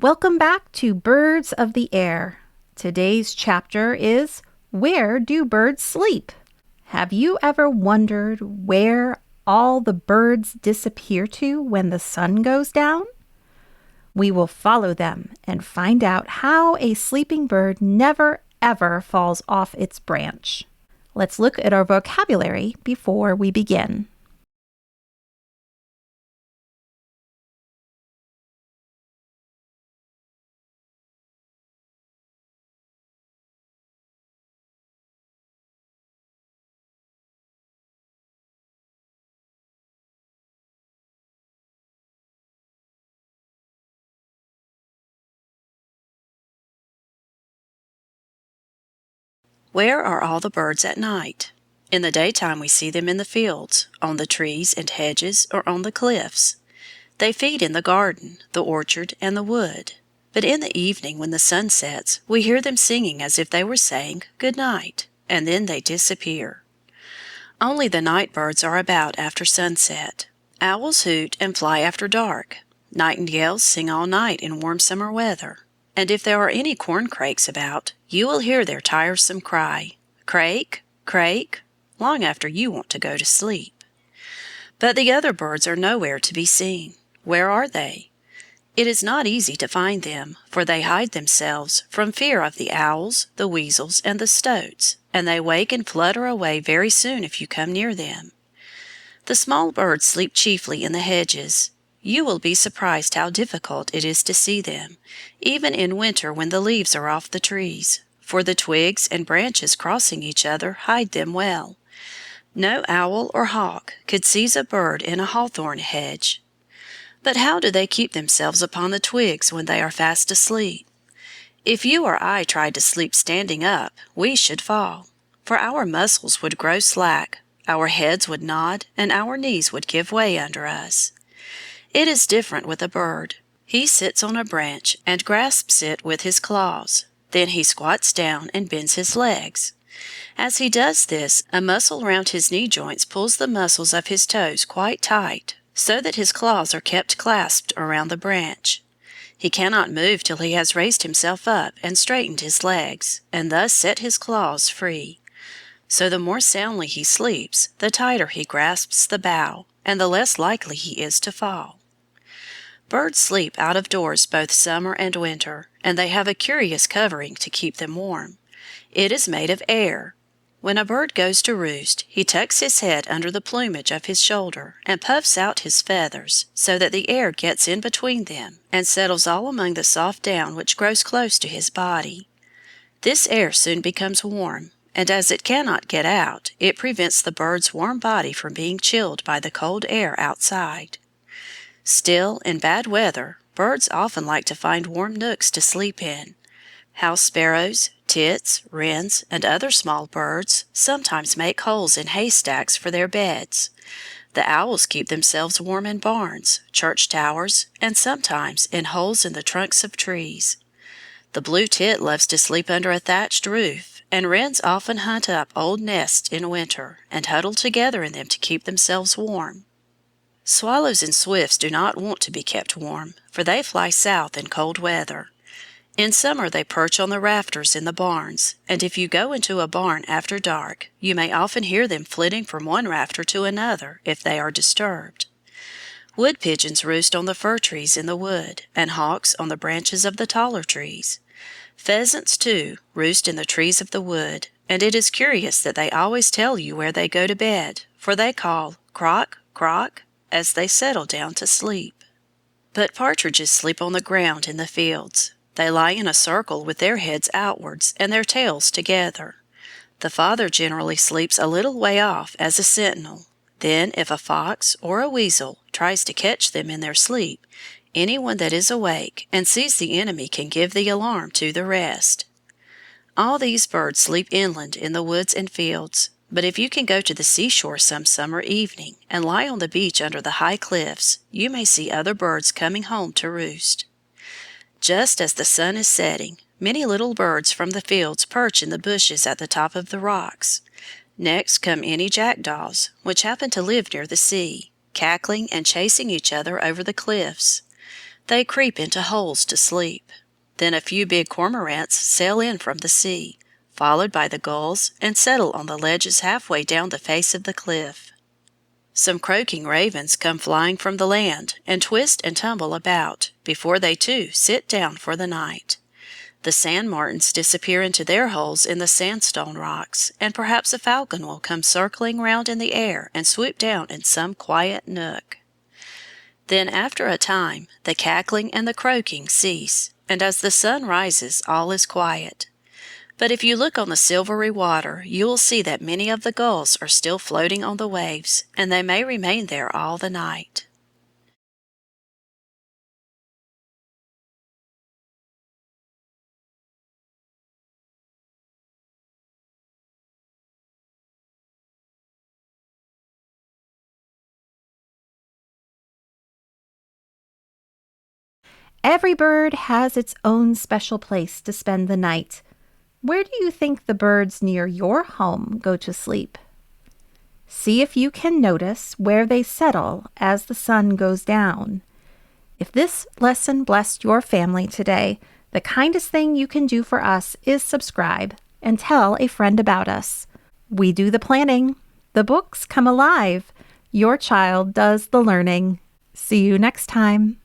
Welcome back to Birds of the Air. Today's chapter is Where Do Birds Sleep? Have you ever wondered where all the birds disappear to when the sun goes down? We will follow them and find out how a sleeping bird never ever falls off its branch. Let's look at our vocabulary before we begin. Where are all the birds at night? In the daytime we see them in the fields, on the trees and hedges, or on the cliffs. They feed in the garden, the orchard, and the wood. But in the evening, when the sun sets, we hear them singing as if they were saying good night, and then they disappear. Only the night birds are about after sunset. Owls hoot and fly after dark. Nightingales sing all night in warm summer weather. And if there are any corncrakes about, you will hear their tiresome cry, "Crake, crake," long after you want to go to sleep. But the other birds are nowhere to be seen. Where are they? It is not easy to find them, for they hide themselves from fear of the owls, the weasels, and the stoats, and they wake and flutter away very soon if you come near them. The small birds sleep chiefly in the hedges. You will be surprised how difficult it is to see them, even in winter when the leaves are off the trees, for the twigs and branches crossing each other hide them well. No owl or hawk could seize a bird in a hawthorn hedge. But how do they keep themselves upon the twigs when they are fast asleep? If you or I tried to sleep standing up, we should fall, for our muscles would grow slack, our heads would nod, and our knees would give way under us. It is different with a bird. He sits on a branch and grasps it with his claws. Then he squats down and bends his legs. As he does this, a muscle round his knee joints pulls the muscles of his toes quite tight, so that his claws are kept clasped around the branch. He cannot move till he has raised himself up and straightened his legs, and thus set his claws free. So the more soundly he sleeps, the tighter he grasps the bough, and the less likely he is to fall. Birds sleep out of doors both summer and winter, and they have a curious covering to keep them warm. It is made of air. When a bird goes to roost, he tucks his head under the plumage of his shoulder and puffs out his feathers so that the air gets in between them and settles all among the soft down which grows close to his body. This air soon becomes warm, and as it cannot get out, it prevents the bird's warm body from being chilled by the cold air outside. Still, in bad weather, birds often like to find warm nooks to sleep in. House sparrows, tits, wrens, and other small birds sometimes make holes in haystacks for their beds. The owls keep themselves warm in barns, church towers, and sometimes in holes in the trunks of trees. The blue tit loves to sleep under a thatched roof, and wrens often hunt up old nests in winter and huddle together in them to keep themselves warm. Swallows and swifts do not want to be kept warm, for they fly south in cold weather. In summer they perch on the rafters in the barns, and if you go into a barn after dark, you may often hear them flitting from one rafter to another if they are disturbed. Wood-pigeons roost on the fir trees in the wood, and hawks on the branches of the taller trees. Pheasants, too, roost in the trees of the wood, and it is curious that they always tell you where they go to bed, for they call "crock, crock" as they settle down to sleep. But partridges sleep on the ground in the fields. They lie in a circle with their heads outwards and their tails together. The father generally sleeps a little way off as a sentinel. Then, if a fox or a weasel tries to catch them in their sleep, any one that is awake and sees the enemy can give the alarm to the rest. All these birds sleep inland in the woods and fields, but if you can go to the seashore some summer evening and lie on the beach under the high cliffs, you may see other birds coming home to roost. Just as the sun is setting, many little birds from the fields perch in the bushes at the top of the rocks. Next come any jackdaws, which happen to live near the sea, cackling and chasing each other over the cliffs. They creep into holes to sleep. Then a few big cormorants sail in from the sea, followed by the gulls, and settle on the ledges halfway down the face of the cliff. Some croaking ravens come flying from the land and twist and tumble about before they too sit down for the night. The sand martins disappear into their holes in the sandstone rocks, and perhaps a falcon will come circling round in the air and swoop down in some quiet nook. Then after a time the cackling and the croaking cease, and as the sun rises all is quiet. But if you look on the silvery water you will see that many of the gulls are still floating on the waves, and they may remain there all the night. Every bird has its own special place to spend the night. Where do you think the birds near your home go to sleep? See if you can notice where they settle as the sun goes down. If this lesson blessed your family today, the kindest thing you can do for us is subscribe and tell a friend about us. We do the planning. The books come alive. Your child does the learning. See you next time.